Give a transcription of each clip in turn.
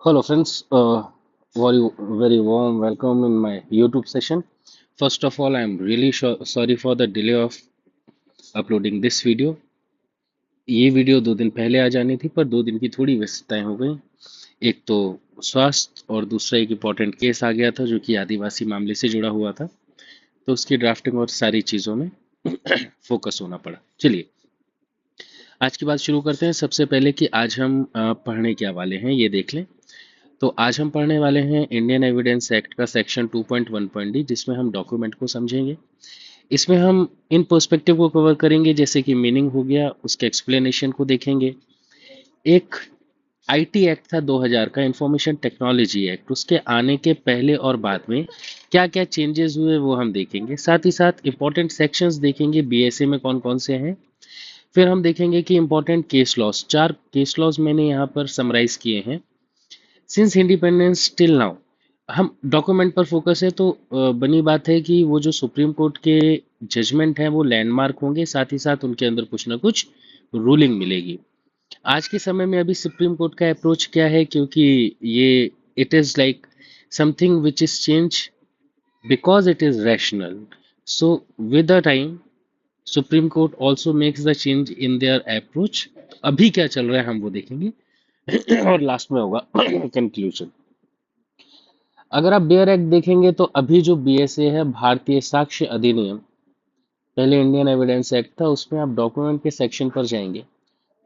Hello, friends. Very warm welcome in my YouTube session. First of all, I'm really sorry for the delay of uploading this video. ये video 2 दिन पहले आ जानी थी, पर 2 दिन की थोड़ी व्यस्तताएं हो गई। एक तो स्वास्थ्य और दूसरा एक इम्पोर्टेंट केस आ गया था जो कि आदिवासी मामले से जुड़ा हुआ था, तो उसकी ड्राफ्टिंग और सारी चीज़ों में फोकस होना पड़ा। चलिए, आज की बात शुरू करते हैं। सबसे पहले कि आज हम पढ़ने क्या वाले हैं ये देख लें। तो आज हम पढ़ने वाले हैं इंडियन एविडेंस एक्ट का सेक्शन 2.1.d, जिसमें हम डॉक्यूमेंट को समझेंगे। इसमें हम इन पर्सपेक्टिव को कवर करेंगे, जैसे कि मीनिंग हो गया, उसके एक्सप्लेनेशन को देखेंगे। एक आईटी एक्ट था 2000 का, इंफॉर्मेशन टेक्नोलॉजी एक्ट, उसके आने के पहले और बाद में क्या क्या चेंजेस हुए वो हम देखेंगे। साथ ही साथ इंपॉर्टेंट सेक्शंस देखेंगे, बीएसए में कौन कौन से हैं। फिर हम देखेंगे कि important case laws, 4 case laws मैंने यहाँ पर समराइज किए हैं सिंस इंडिपेंडेंस टिल नाउ। हम डॉक्यूमेंट पर फोकस है, तो बनी बात है कि वो जो सुप्रीम कोर्ट के जजमेंट हैं वो लैंडमार्क होंगे, साथ ही साथ उनके अंदर कुछ ना कुछ रूलिंग मिलेगी। आज के समय में अभी सुप्रीम कोर्ट का अप्रोच क्या है, क्योंकि ये it is like something which is change because it is rational, so with the time supreme court also makes the change in their approach. अभी क्या चल रहा है हम वो देखेंगे और लास्ट में होगा कंक्लूजन। अगर आप बेयर एक्ट देखेंगे तो अभी जो बीएसए है, भारतीय साक्ष्य अधिनियम, पहले इंडियन एविडेंस एक्ट था, उसमें आप डॉक्यूमेंट के सेक्शन पर जाएंगे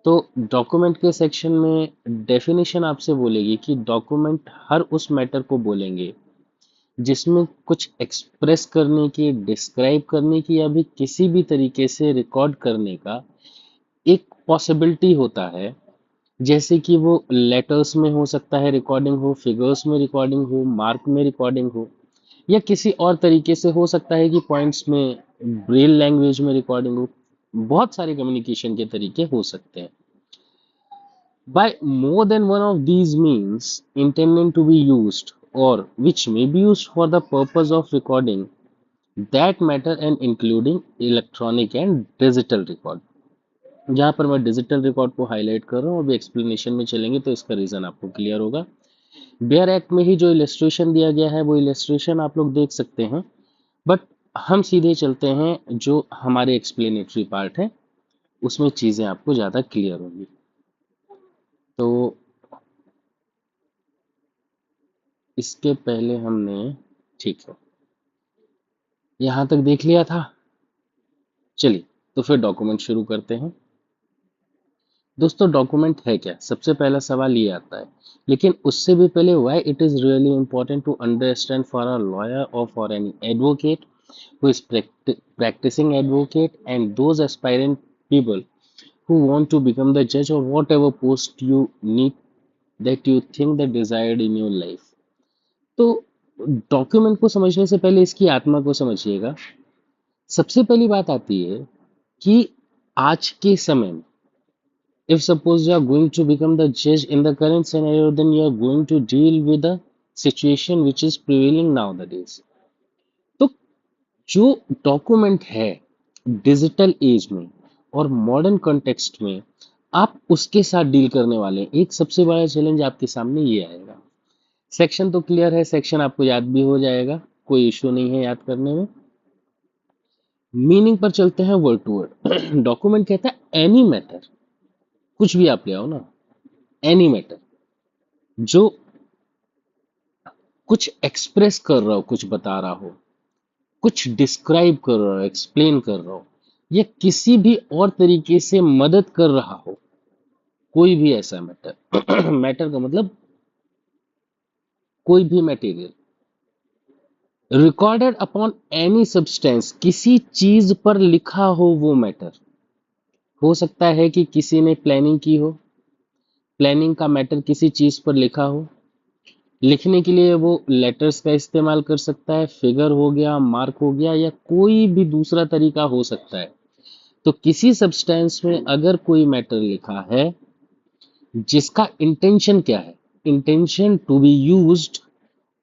तो डॉक्यूमेंट के सेक्शन में डेफिनेशन आपसे बोलेगी कि डॉक्यूमेंट हर उस मैटर को बोलेंगे जिसमें कुछ एक्सप्रेस करने की, डिस्क्राइब करने की या भी किसी भी तरीके से रिकॉर्ड करने का एक पॉसिबिलिटी होता है। जैसे कि वो लेटर्स में हो सकता है रिकॉर्डिंग हो, फिगर्स में रिकॉर्डिंग हो, मार्क में रिकॉर्डिंग हो, या किसी और तरीके से हो सकता है कि पॉइंट्स में, ब्रेल लैंग्वेज में रिकॉर्डिंग हो। बहुत सारे कम्युनिकेशन के तरीके हो सकते हैं। By more than one of these means intended to be used or which may be used for the purpose of recording that matter and including electronic and digital record। जहाँ पर मैं डिजिटल रिकॉर्ड को highlight कर रहा हूँ, अभी explanation में चलेंगे तो इसका रीजन आपको क्लियर होगा। बेयर एक्ट में ही जो इलेस्ट्रेशन दिया गया है वो इलेस्ट्रेशन आप लोग देख सकते हैं, बट हम सीधे चलते हैं जो हमारे एक्सप्लेनेटरी पार्ट है, उसमें चीज़ें आपको ज़्यादा क्लियर होंगी। तो इसके पहले हमने, ठीक है, यहाँ तक देख लिया था। चलिए, तो फिर डॉक्यूमेंट शुरू करते हैं। दोस्तों, डॉक्यूमेंट है क्या, सबसे पहला सवाल ये आता है। लेकिन उससे भी पहले, why it is really important to understand for a lawyer और for any advocate who is practicing advocate and those aspirant people who want to become the judge or whatever post you need that you think that desired in your life। तो document को समझने से पहले इसकी आत्मा को समझिएगा। सबसे पहली बात आती है कि आज के समय में, if suppose you are going to become the judge in the current scenario, then you are going to deal with the situation which is prevailing nowadays। तो जो डॉक्यूमेंट है डिजिटल एज में और मॉडर्न कॉन्टेक्स्ट में, आप उसके साथ deal करने वाले हैं। एक सबसे बड़ा चैलेंज आपके सामने ये आएगा। सेक्शन तो क्लियर है, सेक्शन आपको याद भी हो जाएगा, कोई इश्यू नहीं है याद करने में। मीनिंग पर चलते हैं वर्ड टू वर्ड। डॉक्यूमेंट कहता है एनी मैटर, कुछ भी आप ले आओ ना, एनी मैटर जो कुछ एक्सप्रेस कर रहा हो, कुछ बता रहा हो, कुछ डिस्क्राइब कर रहा हो, एक्सप्लेन कर रहा हो, या किसी भी और तरीके से मदद कर रहा हो, कोई भी ऐसा मैटर। मैटर का मतलब कोई भी material, recorded upon any substance, किसी चीज पर लिखा हो वो मैटर। हो सकता है कि किसी ने प्लानिंग की हो, प्लानिंग का मैटर किसी चीज पर लिखा हो, लिखने के लिए वो लेटर्स का इस्तेमाल कर सकता है, फिगर हो गया, मार्क हो गया, या कोई भी दूसरा तरीका हो सकता है। तो किसी सब्सटेंस में अगर कोई मैटर लिखा है जिसका इंटेंशन क्या है, इंटेंशन टू बी यूज्ड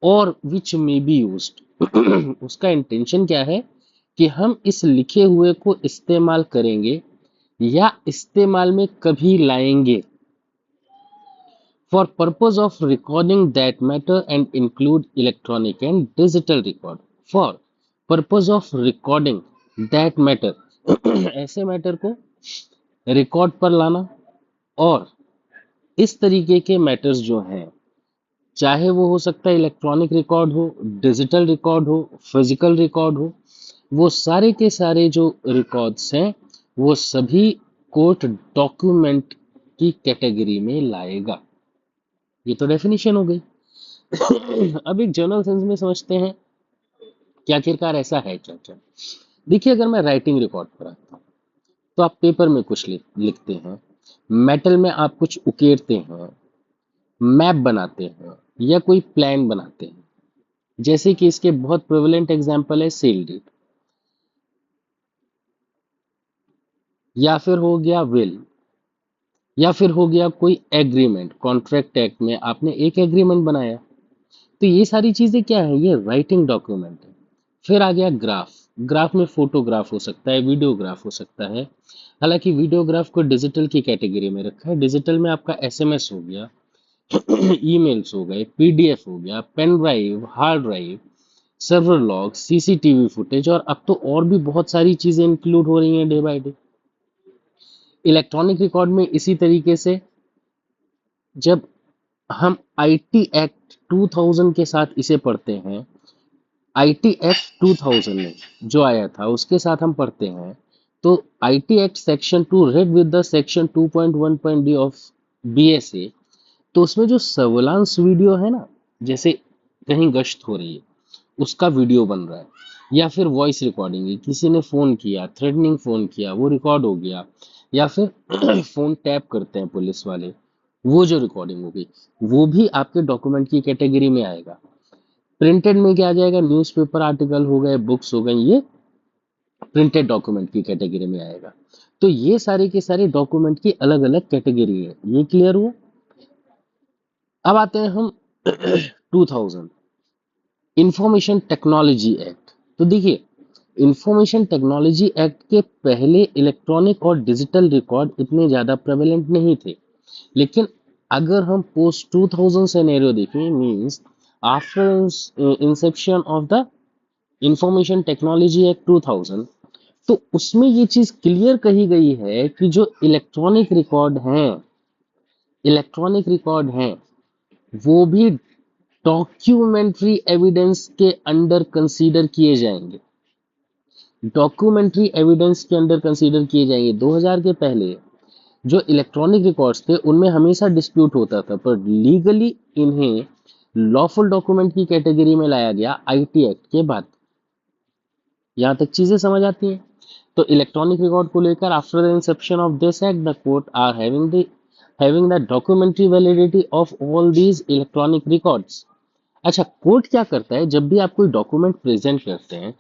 और विच मे बी यूज्ड, उसका इंटेंशन क्या है कि हम इस लिखे हुए को इस्तेमाल करेंगे या इस्तेमाल में कभी लाएंगे। for purpose of recording that matter and include electronic and digital record for purpose of recording that matter ऐसे मैटर को रिकॉर्ड पर लाना और इस तरीके के मैटर्स जो हैं चाहे वो हो सकता है इलेक्ट्रॉनिक रिकॉर्ड हो डिजिटल रिकॉर्ड हो फिजिकल रिकॉर्ड हो वो सारे के सारे जो रिकॉर्ड्स हैं वो सभी कोर्ट डॉक्यूमेंट की कैटेगरी में लाएगा। ये तो डेफिनेशन हो गई। अब एक जनरल सेंस में समझते हैं कि आखिरकार ऐसा है क्या क्या। देखिए अगर मैं राइटिंग रिकॉर्ड पर आता हूँ तो आप पेपर में कुछ लिखते हैं, मेटल में आप कुछ उकेरते हैं, मैप बनाते हैं या कोई प्लान बनाते हैं। जैसे कि इसके बहुत प्रेवलेंट एग्जांपल है सेल डीड या फिर हो गया विल या फिर हो गया कोई एग्रीमेंट, कॉन्ट्रैक्ट एक्ट में आपने एक एग्रीमेंट बनाया। तो ये सारी चीजें क्या है, ये राइटिंग डॉक्यूमेंट है। फिर आ गया ग्राफ, ग्राफ में फोटोग्राफ हो सकता है, वीडियोग्राफ हो सकता है। हालांकि वीडियोग्राफ को डिजिटल की कैटेगरी में रखा है। डिजिटल में आपका एसएमएस हो गया, ईमेल्स हो गए, पीडीएफ हो गया, pen drive, hard drive, server log, CCTV footage और अब तो और भी बहुत सारी चीजें इंक्लूड हो रही हैं day by day. Electronic record में इसी तरीके से जब हम आईटी एक्ट 2000 के साथ इसे पढ़ते हैं, आईटी एक्ट 2000 में जो आया था उसके साथ हम पढ़ते हैं, तो IT act section 2 read with the section 2.1.d of BSA, तो उसमें जो सर्विलांस वीडियो है ना, जैसे कहीं गश्त हो रही है उसका वीडियो बन रहा है या फिर वॉइस रिकॉर्डिंग है, किसी ने फोन किया, थ्रेटनिंग फोन किया, वो रिकॉर्ड हो गया, या फिर फोन टैप करते हैं पुलिस वाले, वो जो रिकॉर्डिंग होगी वो भी आपके डॉक्यूमेंट की कैटेगरी में आएगा। प्रिंटेड में क्या आ जाएगा, न्यूज़पेपर आर्टिकल हो गए, बुक्स हो गए, ये प्रिंटेड डॉक्यूमेंट की कैटेगरी में आएगा। तो ये सारे के सारे डॉक्यूमेंट की अलग अलग कैटेगरी है। ये क्लियर हुआ। अब आते हैं हम 2000 इंफॉर्मेशन टेक्नोलॉजी एक्ट। तो देखिए इंफॉर्मेशन टेक्नोलॉजी एक्ट के पहले इलेक्ट्रॉनिक और डिजिटल रिकॉर्ड इतने ज्यादा प्रेवलेंट नहीं थे, लेकिन अगर हम पोस्ट 2000 सिनेरियो देखें, means after Inception of the information technology act 2000, तो उसमें ये चीज क्लियर कही गई है कि जो इलेक्ट्रॉनिक रिकॉर्ड हैं वो भी डॉक्यूमेंट्री एविडेंस के अंडर कंसीडर किए जाएंगे। डॉक्यूमेंट्री एविडेंस के अंडर कंसीडर किए जाएंगे। 2000 के पहले जो इलेक्ट्रॉनिक रिकॉर्ड्स थे उनमें हमेशा डिस्प्यूट होता था, पर लीगली इन्हें लॉफुल डॉक्यूमेंट की कैटेगरी में लाया गया आईटी एक्ट के बाद। यहां तक चीजें समझ आती हैं। तो इलेक्ट्रॉनिक रिकॉर्ड को लेकर after the inception of this act the court are having the documentary validity of all these electronic records. अच्छा, कोर्ट क्या करता है, जब भी आप कोई डॉक्यूमेंट प्रेजेंट करते हैं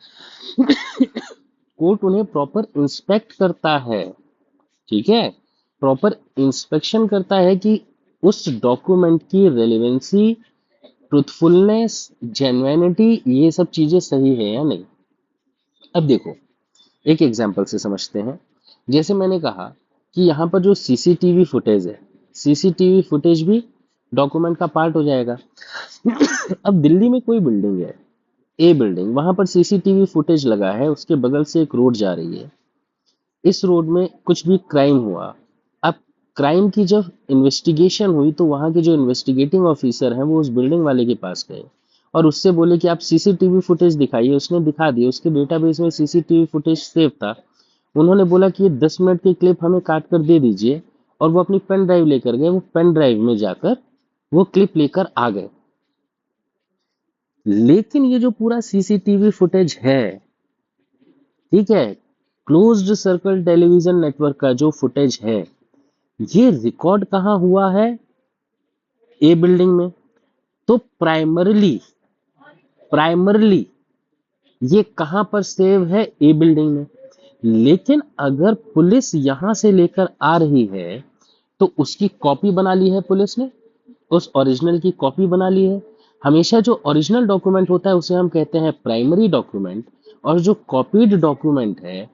कोर्ट उन्हें प्रॉपर इंस्पेक्ट करता है। ठीक है, प्रॉपर इंस्पेक्शन करता है कि उस डॉक्यूमेंट की रेलेवेंसी, ट्रूथफुलनेस, जेन्युइनिटी, ये सब चीजें सही है या नहीं। अब देखो एक एग्जांपल से समझते हैं। जैसे मैंने कहा कि यहाँ पर जो सीसीटीवी फुटेज है, सीसीटीवी फुटेज भी डॉक्यूमेंट का पार्ट हो जाएगा। अब दिल्ली में कोई बिल्डिंग है, ए बिल्डिंग, वहां पर सीसीटीवी फुटेज लगा है, उसके बगल से एक रोड जा रही है, इस रोड में कुछ भी क्राइम हुआ। अब क्राइम की जब इन्वेस्टिगेशन हुई तो वहां के जो इन्वेस्टिगेटिंग ऑफिसर हैं वो उस बिल्डिंग वाले के पास गए और उससे बोले कि आप सीसीटीवी फुटेज दिखाइए। उसने दिखा दिया, उसके डेटाबेस में सीसीटीवी फुटेज सेव था। उन्होंने बोला कि ये 10 मिनट की क्लिप हमें काट कर दे दीजिए, और वो अपनी पेन ड्राइव लेकर गए। वो पेन ड्राइव में जाकर वो क्लिप लेकर आ गए। लेकिन ये जो पूरा सीसीटीवी फुटेज है, ठीक है, क्लोज्ड सर्कल टेलीविजन नेटवर्क का जो फुटेज है, ये रिकॉर्ड कहाँ हुआ है, ए बिल्डिंग में। तो प्राइमरली ये कहां पर सेव है, ए बिल्डिंग में। लेकिन अगर पुलिस यहां से लेकर आ रही है तो उसकी कॉपी बना ली है पुलिस ने, उस ओरिजिनल की कॉपी बना ली है। हमेशा जो ओरिजिनल डॉक्यूमेंट होता है उसे हम कहते हैं प्राइमरी डॉक्यूमेंट, और जो कॉपीड डॉक्यूमेंट है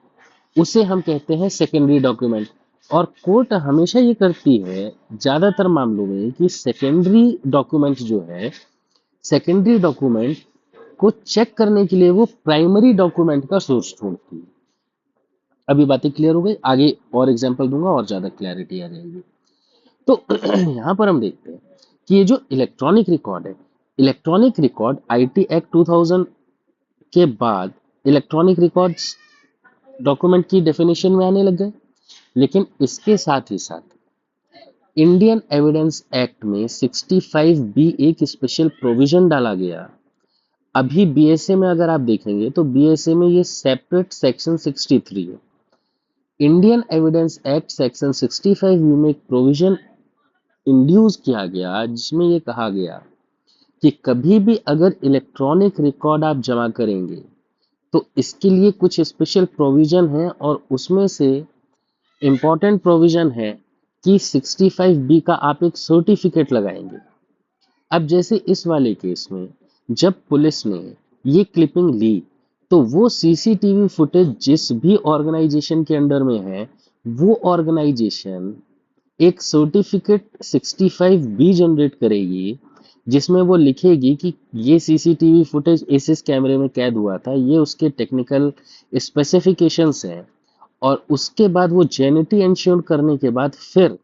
उसे हम कहते हैं सेकेंडरी डॉक्यूमेंट। और कोर्ट हमेशा ये करती है ज्यादातर मामलों में कि सेकेंडरी डॉक्यूमेंट जो है, सेकेंडरी डॉक्यूमेंट को चेक करने के लिए वो प्राइमरी डॉक्यूमेंट का सोर्स ढूंढती है। अभी बातें क्लियर हो गई, आगे और एग्जांपल दूंगा और ज्यादा क्लैरिटी आ जाएगी। तो यहाँ पर हम देखते हैं कि ये जो इलेक्ट्रॉनिक रिकॉर्ड है, इलेक्ट्रॉनिक रिकॉर्ड आईटी एक्ट 2000 के बाद इलेक्ट्रॉनिक रिकॉर्ड्स डॉक्यूमेंट की डेफिनेशन में आने लग गए। लेकिन इसके साथ ही साथ इंडियन एविडेंस एक्ट में 65 बी एक स्पेशल प्रोविजन डाला गया। अभी बीएसए में अगर आप देखेंगे तो बीएसए में ये सेपरेट सेक्शन 63 है। Indian evidence act section 65 B में एक प्रोविजन इंड्यूस किया गया जिसमें ये कहा गया कि कभी भी अगर इलेक्ट्रॉनिक रिकॉर्ड आप जमा करेंगे तो इसके लिए कुछ स्पेशल प्रोविजन है, और उसमें से इंपॉर्टेंट प्रोविजन है कि 65 बी का आप एक सर्टिफिकेट लगाएंगे। अब जैसे इस वाले केस में जब पुलिस ने ये क्लिपिंग ली तो वो सीसीटीवी फुटेज जिस भी ऑर्गेनाइजेशन के अंडर में है वो ऑर्गेनाइजेशन एक सर्टिफिकेट 65 बी जनरेट करेगी जिसमें वो लिखेगी कि ये सीसीटीवी फुटेज इस कैमरे में कैद हुआ था, ये उसके टेक्निकल स्पेसिफिकेशंस हैं। और उसके बाद वो जेनिटी इंश्योर करने के बाद फिर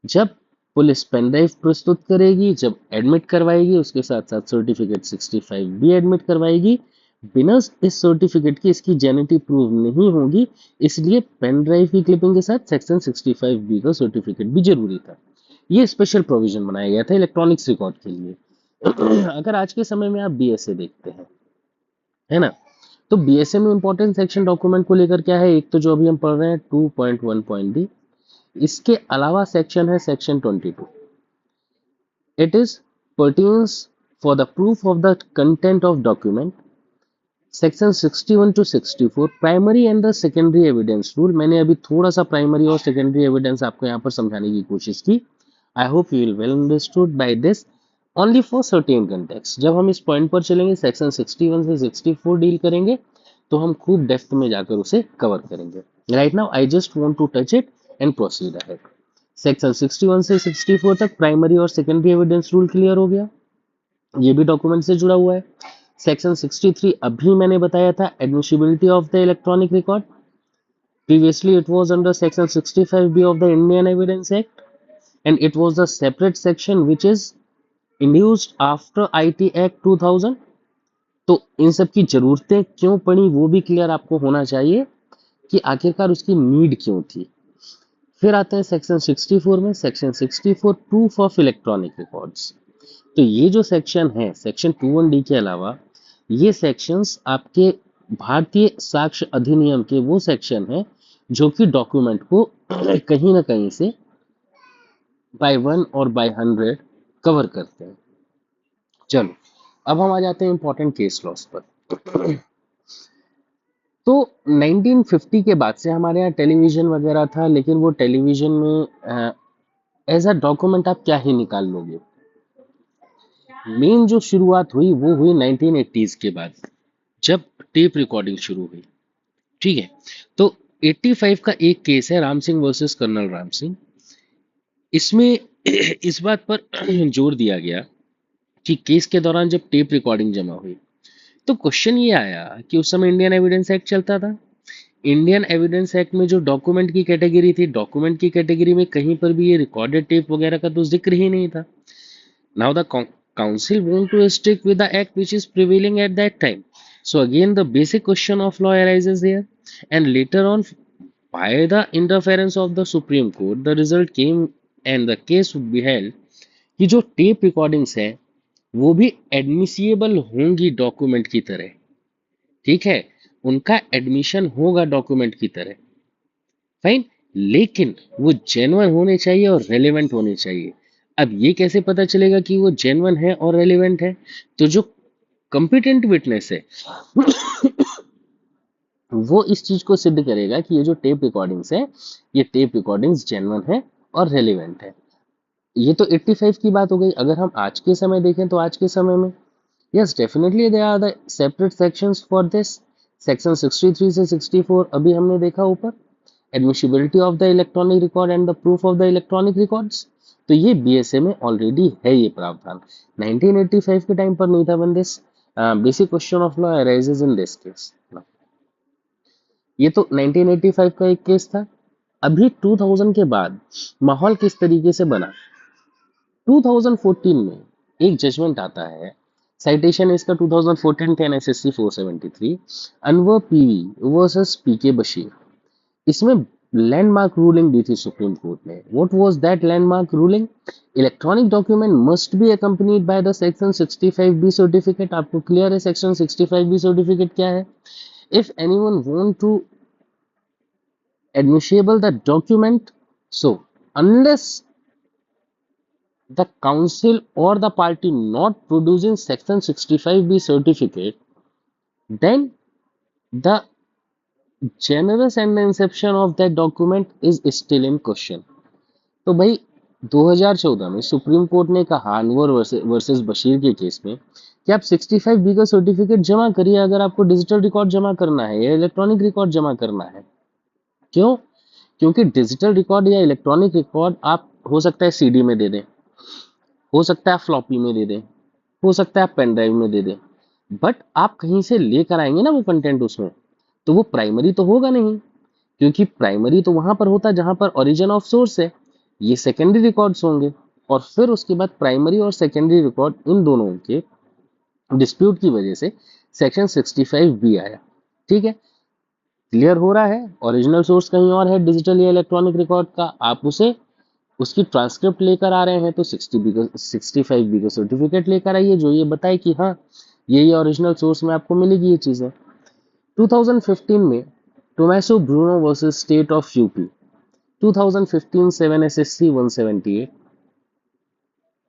जब पुलिस पेन ड्राइव प्रस्तुत करेगी, जब एडमिट करवाएगी, उसके साथ साथ सर्टिफिकेट 65 भी एडमिट करवाएगी। बिना इस सर्टिफिकेट की इसकी जेनिटी प्रूव नहीं होगी, इसलिए पेन ड्राइव की क्लिपिंग के साथ सेक्शन 65 बी का सर्टिफिकेट भी जरूरी था। ये स्पेशल प्रोविजन बनाया गया था इलेक्ट्रॉनिक्स रिकॉर्ड के लिए। अगर आज के समय में आप बीएसए देखते हैं, है ना, तो बीएसए में इंपॉर्टेंट सेक्शन डॉक्यूमेंट को लेकर क्या है, एक तो जो अभी हम पढ़ रहे हैं 2.1.d, इसके अलावा सेक्शन है section 22। It is pertains for the proof of the content of document। Section 61 to 64 primary and the secondary evidence rule. मैंने अभी थोड़ा सा प्राइमरी और सेकेंडरी एविडेंस आपको यहाँ पर समझाने की कोशिश की। I hope you will well understood by this only for certain context. जब हम इस पॉइंट पर चलेंगे सेक्शन 61 से 64 डील करेंगे तो हम खूब डेप्थ में जाकर उसे कवर करेंगे। Right now I just want to touch it and proceed ahead. Section 61 से 64 तक प्राइमरी और सेकेंडरी एविडेंस रूल क्लियर हो गया, ये भी डॉक्यूमेंट से जुड़ा हुआ है। सेक्शन 63 अभी मैंने बताया था, admissibility of the electronic record. Previously it was under section 65 B of the Indian evidence act and it was the separate section which is induced after IT act 2000। तो इन सब की जरूरतें क्यों पड़ी वो भी क्लियर आपको होना चाहिए कि आखिरकार उसकी नीड क्यों थी। फिर आते हैं सेक्शन 64 में। Section 64 proof of electronic records. तो ये जो सेक्शन है सेक्शन 21D के अलावा ये सेक्शंस आपके भारतीय साक्ष्य अधिनियम के वो सेक्शन है जो कि डॉक्यूमेंट को कहीं ना कहीं से बाय 1 और बाय 100 कवर करते हैं। चलो अब हम आ जाते हैं इंपॉर्टेंट केस लॉस पर। तो 1950 के बाद से हमारे यहाँ टेलीविजन वगैरह था, लेकिन वो टेलीविजन में एज अ डॉक्यूमेंट आप क्या ही निकाल लोगे। मेन जो शुरुआत हुई वो हुई 1980s के बाद जब टेप रिकॉर्डिंग शुरू हुई। ठीक है, तो 85 का एक केस है राम सिंह वर्सेस कर्नल राम सिंह। इसमें इस बात पर जोर दिया गया कि केस के दौरान जब टेप रिकॉर्डिंग जमा हुई तो क्वेश्चन ये आया कि उस समय इंडियन एविडेंस एक्ट चलता था। इंडियन एविडेंस एक्ट में जो डॉक्यूमेंट की कैटेगरी थी, डॉक्यूमेंट की कैटेगरी में कहीं पर भी ये रिकॉर्डेड टेप वगैरह का तो जिक्र ही नहीं था। Now the council want to stick with the act which is prevailing at that time. So again the basic question of law arises here, and later on by the interference of the Supreme Court the result came and the case would be held कि जो tape recordings है वो भी admissible होंगी document की तरह। ठीक है, उनका एडमिशन होगा डॉक्यूमेंट की तरह, फाइन, लेकिन वो जेन्युइन होने चाहिए और रेलेवेंट होने चाहिए। अब ये कैसे पता चलेगा कि वो जेन्युइन है और रेलेवेंट है, तो जो कॉम्पिटेंट विटनेस है वो इस चीज को सिद्ध करेगा कि ये जो टेप रिकॉर्डिंग्स है ये टेप रिकॉर्डिंग्स जेन्युइन है और रेलेवेंट है। ये तो 85 की बात हो गई। अगर हम आज के समय देखें तो आज के समय में yes definitely there are the separate sections for this. Section 63 से 64 अभी हमने देखा ऊपर, admissibility of the electronic record and the proof of the electronic records. तो ये बीएसए में ऑलरेडी है ये प्रावधान। 1985 के टाइम पर नहीं था बन this basic question of law arises in this case. ये तो 1985 का एक केस था। अभी 2000 के बाद माहौल किस तरीके से बना। 2014 में एक जजमेंट आता है, साइटेशन इसका 2014 10 SSC 473, Anwar PV versus PK Basheer. इसमें लैंडमार्क रूलिंग दी थी सुप्रीम कोर्ट ने। What was that landmark ruling? Electronic document must be accompanied by the section 65B certificate. आपको क्लियर है सेक्शन 65B सर्टिफिकेट क्या है? If anyone want to admissible the document, so unless the council or the party not producing section 65B certificate, then the generous and the inception of that document is still in question। तो भाई 2014 में supreme court ने कहा Anwar versus Bashir के case में कि आप 65B का सर्टिफिकेट जमा करिए अगर आपको डिजिटल रिकॉर्ड जमा करना है या इलेक्ट्रॉनिक रिकॉर्ड जमा करना है। क्यों? क्योंकि डिजिटल रिकॉर्ड या इलेक्ट्रॉनिक रिकॉर्ड आप हो सकता है सीडी में दे दें, हो सकता है फ्लॉपी में दे दें, हो सकता है पेन ड्राइव में दे दें, बट आप कहीं से लेकर आएंगे ना वो कंटेंट उसमें, तो वो प्राइमरी तो होगा नहीं, क्योंकि प्राइमरी तो वहां पर होता है जहां पर ओरिजिन ऑफ सोर्स है। ये सेकेंडरी रिकॉर्ड्स होंगे और फिर उसके बाद प्राइमरी और सेकेंडरी रिकॉर्ड इन दोनों के डिस्प्यूट की वजह से सेक्शन 65B आया। ठीक है, क्लियर हो रहा है? ओरिजिनल सोर्स कहीं और है डिजिटल या इलेक्ट्रॉनिक रिकॉर्ड का, आप उसे उसकी ट्रांसक्रिप्ट लेकर आ रहे हैं तो 65B का सर्टिफिकेट लेकर आइए जो ये बताए कि हाँ ये ओरिजिनल सोर्स में आपको मिलेगी ये चीजें। 2015 में Tommaso Bruno versus state of UP, 2015 7 SSC 178।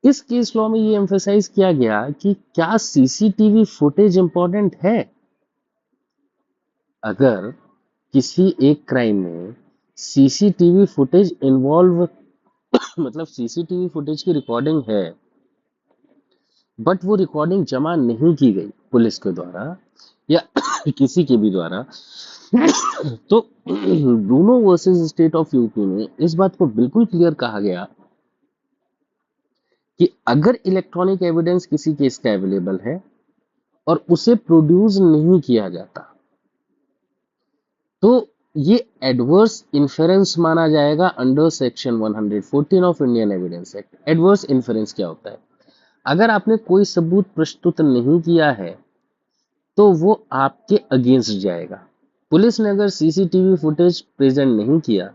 इस केस लॉ में ये एम्फेसाइज किया गया कि क्या सीसीटीवी फुटेज इंपॉर्टेंट है। अगर किसी एक क्राइम में सीसीटीवी फुटेज इन्वॉल्व मतलब सीसीटीवी फुटेज की रिकॉर्डिंग है बट वो रिकॉर्डिंग जमा नहीं की गई पुलिस के द्वारा या किसी के भी द्वारा, तो Bruno versus state of UP में इस बात को बिल्कुल क्लियर कहा गया कि अगर इलेक्ट्रॉनिक एविडेंस किसी केस का अवेलेबल है और उसे प्रोड्यूस नहीं किया जाता तो ये एडवर्स इन्फेरेंस माना जाएगा under section 114 of Indian evidence act. Adverse inference क्या होता है? अगर आपने कोई सबूत प्रस्तुत नहीं किया है तो वो आपके अगेंस्ट जाएगा। पुलिस ने अगर सीसीटीवी फुटेज प्रेजेंट नहीं किया,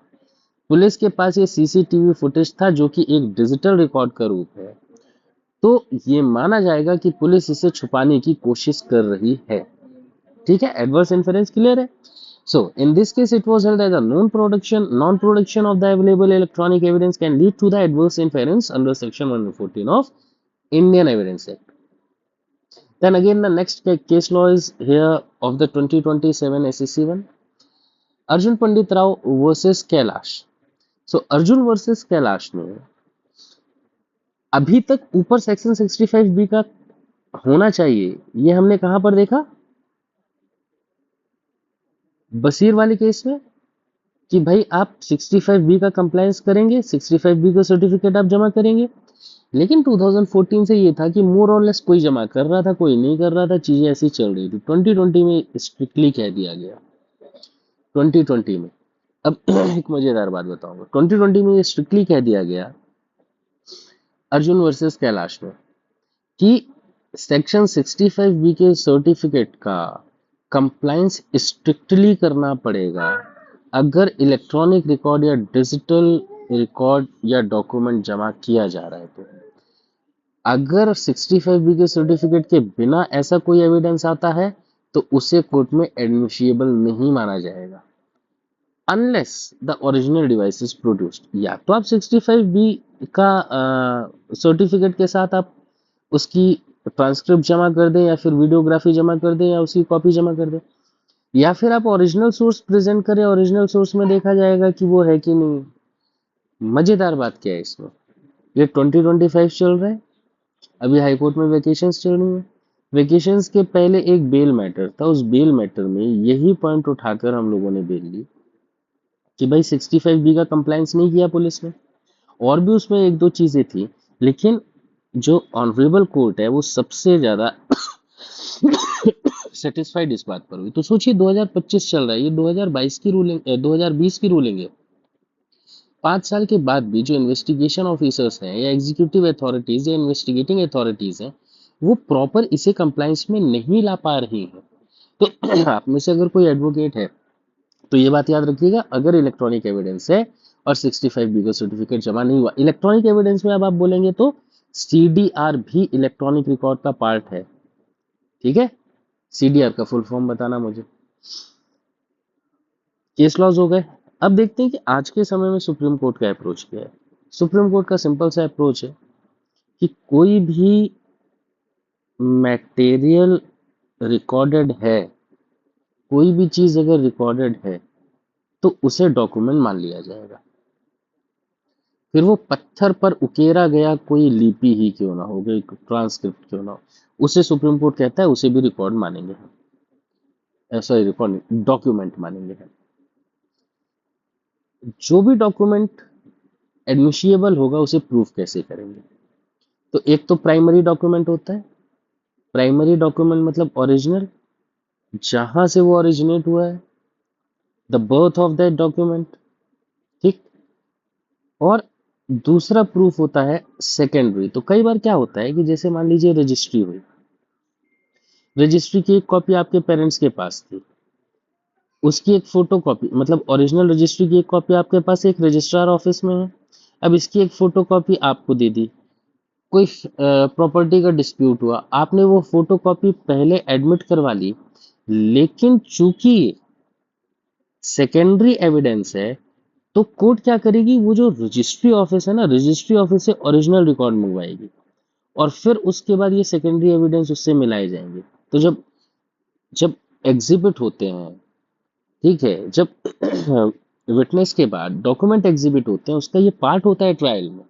पुलिस के पास ये सीसीटीवी फुटेज था जो कि एक डिजिटल रिकॉर्ड का रूप है, तो ये माना जाएगा कि पुलिस इसे छुपाने की कोशिश कर रही है। ठीक है, एडवर्स इन्फेरेंस क्लियर है? So, in this case, it was held that the non-production of the available electronic evidence can lead to the adverse inference under Section 114 of Indian Evidence Act. Then again, the next case law is here of the 2027 SEC1, Arjun Pandit Rao versus Kailash. So, Arjun versus Kailash में अभी तक ऊपर section 65B का होना चाहिए, ये हमने कहां पर देखा? बशीर वाले केस में कि भाई आप 65B का कंप्लायंस करेंगे, 65B का सर्टिफिकेट आप जमा करेंगे। लेकिन 2014 से ये था कि मोर और लेस कोई जमा कर रहा था, कोई नहीं कर रहा था, चीजें ऐसी चल रही थी। 2020 में स्ट्रिक्टली कह दिया गया। 2020 में अब एक मजेदार बात बताऊंगा। 2020 में स्ट्रिक्टली कह दिया गया अर्जुन वर्सेस कैलाश में कि सेक्शन 65B के सर्टिफिकेट का कंप्लायंस स्ट्रिक्टली करना पड़ेगा अगर इलेक्ट्रॉनिक रिकॉर्ड या डिजिटल रिकॉर्ड या डॉक्यूमेंट जमा किया जा रहा है। तो अगर 65B के सर्टिफिकेट के बिना ऐसा कोई एविडेंस आता है तो उसे कोर्ट में एडमिशिएबल नहीं माना जाएगा unless the original device is produced. या तो आप 65B का सर्टिफिकेट के साथ आप उसकी ट्रांसक्रिप्ट जमा कर दें या फिर वीडियोग्राफी जमा कर दें या उसकी कॉपी जमा कर दें, या फिर आप ओरिजिनल सोर्स प्रेजेंट करें। ओरिजिनल सोर्स में देखा जाएगा कि वो है कि नहीं। मजेदार बात क्या है इसमें, ये 2025 चल रहा है, अभी हाईकोर्ट में वेकेशंस चल रही है। वेकेशंस के पहले एक बेल मैटर था, उस बेल मैटर में यही पॉइंट उठाकर हम लोगों ने बेल ली कि भाई 65B का कंप्लायंस नहीं किया पुलिस ने, और भी उसमें एक दो चीजें थी, लेकिन जो ऑनरेबल कोर्ट है वो सबसे ज्यादा सेटिस्फाइड इस बात पर हुई। तो सोचिए 2025 चल रहा है, ये 2022 की रूलिंग 2020 की रूलिंग है। 5 साल के बाद भी जो इन्वेस्टिगेशन ऑफिसर्स हैं या एग्जीक्यूटिव अथॉरिटीज या इन्वेस्टिगेटिंग अथॉरिटीज हैं, वो प्रॉपर इसे कंप्लायंस में नहीं ला पा रही हैं। तो आप में से अगर कोई एडवोकेट है तो ये बात याद रखिएगा, अगर इलेक्ट्रॉनिक एविडेंस है और 65B का सर्टिफिकेट जमा नहीं हुआ, इलेक्ट्रॉनिक एविडेंस में अब आप बोलेंगे तो CDR भी इलेक्ट्रॉनिक रिकॉर्ड का पार्ट है। ठीक है, CDR का फुल फॉर्म बताना मुझे। केस लॉज हो गए। अब देखते हैं कि आज के समय में सुप्रीम कोर्ट का अप्रोच क्या है। सुप्रीम कोर्ट का सिंपल सा अप्रोच है कि कोई भी मटेरियल रिकॉर्डेड है, कोई भी चीज अगर रिकॉर्डेड है तो उसे डॉक्यूमेंट मान लिया जाएगा। फिर वो पत्थर पर उकेरा गया कोई लिपि ही क्यों ना हो, कोई ट्रांसक्रिप्ट क्यों ना हो, उसे सुप्रीम कोर्ट कहता है उसे भी रिकॉर्ड मानेंगे हम, सॉरी रिकॉर्ड डॉक्यूमेंट मानेंगे हम। जो भी डॉक्यूमेंट एडमिशिएबल होगा उसे प्रूफ कैसे करेंगे? तो एक तो प्राइमरी डॉक्यूमेंट होता है। प्राइमरी डॉक्यूमेंट मतलब ओरिजिनल, जहां से वो ओरिजिनेट हुआ है, the birth of that document. ठीक। और दूसरा प्रूफ होता है सेकेंडरी। तो कई बार क्या होता है कि जैसे मान लीजिए रजिस्ट्री हुई, रजिस्ट्री की एक कॉपी आपके पेरेंट्स के पास थी, उसकी एक फोटो कॉपी मतलब ओरिजिनल रजिस्ट्री की एक कॉपी आपके पास एक रजिस्ट्रार ऑफिस में है, अब इसकी एक फोटो कॉपी आपको दे दी, कोई प्रॉपर्टी का डिस्प्यूट हुआ, आपने वो फोटो कॉपी पहले एडमिट करवा ली, लेकिन चूंकि सेकेंडरी एविडेंस है तो कोर्ट क्या करेगी, वो जो रजिस्ट्री ऑफिस है ना, रजिस्ट्री ऑफिस से ओरिजिनल रिकॉर्ड मंगवाएगी और फिर उसके बाद ये सेकेंडरी एविडेंस उससे मिलाए जाएंगे। तो जब जब एग्जिबिट होते हैं, ठीक है, जब विटनेस के बाद डॉक्यूमेंट एग्जिबिट होते हैं, उसका ये पार्ट होता है ट्रायल में।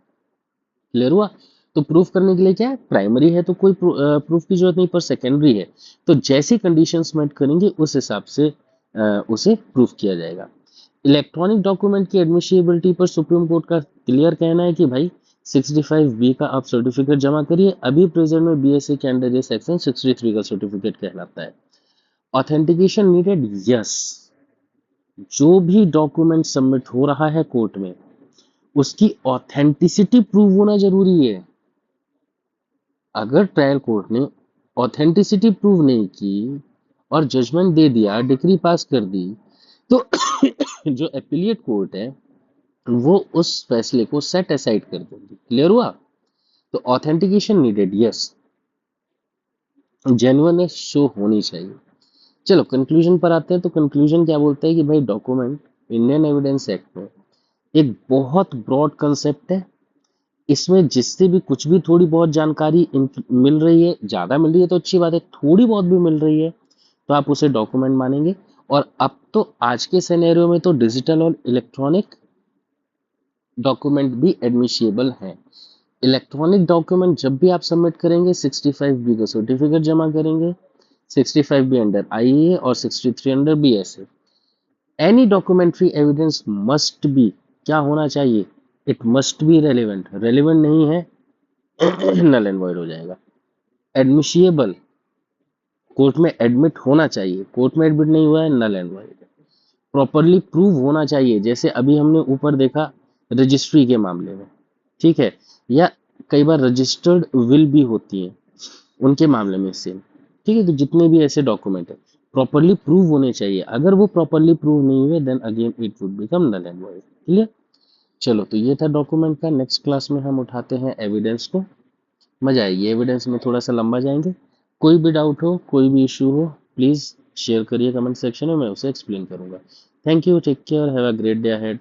क्लियर हुआ? तो प्रूफ करने के लिए क्या है, प्राइमरी है तो कोई प्रूफ की जरूरत नहीं, पर सेकेंडरी है तो जैसी कंडीशंस मेट करेंगे उस हिसाब से उसे प्रूफ किया जाएगा। इलेक्ट्रॉनिक डॉक्यूमेंट की एडमिशिबिलिटी पर सुप्रीम कोर्ट का क्लियर कहना है कि भाई 65B का आप सर्टिफिकेट जमा करिए। अभी प्रेजेंट में BSc के अंडर ये सेक्शन 63 का सर्टिफिकेट कहलाता है। Authentication needed, yes. जो भी डॉक्यूमेंट सबमिट हो रहा है कोर्ट में उसकी ऑथेंटिसिटी प्रूव होना जरूरी है। अगर ट्रायल कोर्ट ने ऑथेंटिसिटी प्रूव नहीं की और जजमेंट दे दिया, डिक्री पास कर दी, तो जो एपिलिएट कोर्ट है वो उस फैसले को सेट असाइड कर देगी। क्लियर हुआ? तो authentication needed, yes. Genuineness show होनी चाहिए। चलो कंक्लूजन पर आते हैं। तो कंक्लूजन क्या बोलता है कि भाई डॉक्यूमेंट इंडियन एविडेंस एक्ट में एक बहुत ब्रॉड कंसेप्ट है। इसमें जिससे भी कुछ भी थोड़ी बहुत जानकारी मिल रही है, ज्यादा मिल रही है तो अच्छी बात है, थोड़ी बहुत भी मिल रही है तो आप उसे डॉक्यूमेंट मानेंगे। और अब तो आज के सिनेरियो में तो डिजिटल और इलेक्ट्रॉनिक डॉक्यूमेंट भी एडमिशिएबल हैं। इलेक्ट्रॉनिक डॉक्यूमेंट जब भी आप सबमिट करेंगे 65B का सर्टिफिकेट जमा करेंगे, 65B अंडर IAA और 63 under BSA। Any documentary evidence must be, क्या होना चाहिए, it must be relevant. Relevant नहीं है नल एंड वॉइड हो जाएगा। एडमिशिएबल, कोर्ट में एडमिट होना चाहिए, कोर्ट में एडमिट नहीं हुआ है null and void. Properly prove होना चाहिए, जैसे अभी हमने ऊपर देखा रजिस्ट्री के मामले में, ठीक है, या कई बार रजिस्टर्ड विल भी होती है उनके मामले में सेम। ठीक है, तो जितने भी ऐसे डॉक्यूमेंट है प्रॉपरली प्रूव होने चाहिए। अगर वो प्रॉपरली प्रूव नहीं हुए then again it would become null and void. Clear? चलो, तो ये था डॉक्यूमेंट का। नेक्स्ट क्लास में हम उठाते हैं एविडेंस को। मजा आएगी, एविडेंस में थोड़ा सा लंबा जाएंगे। कोई भी डाउट हो, कोई भी इशू हो, प्लीज शेयर करिए कमेंट सेक्शन में, मैं उसे एक्सप्लेन करूंगा। Thank you, take care, have a great day ahead.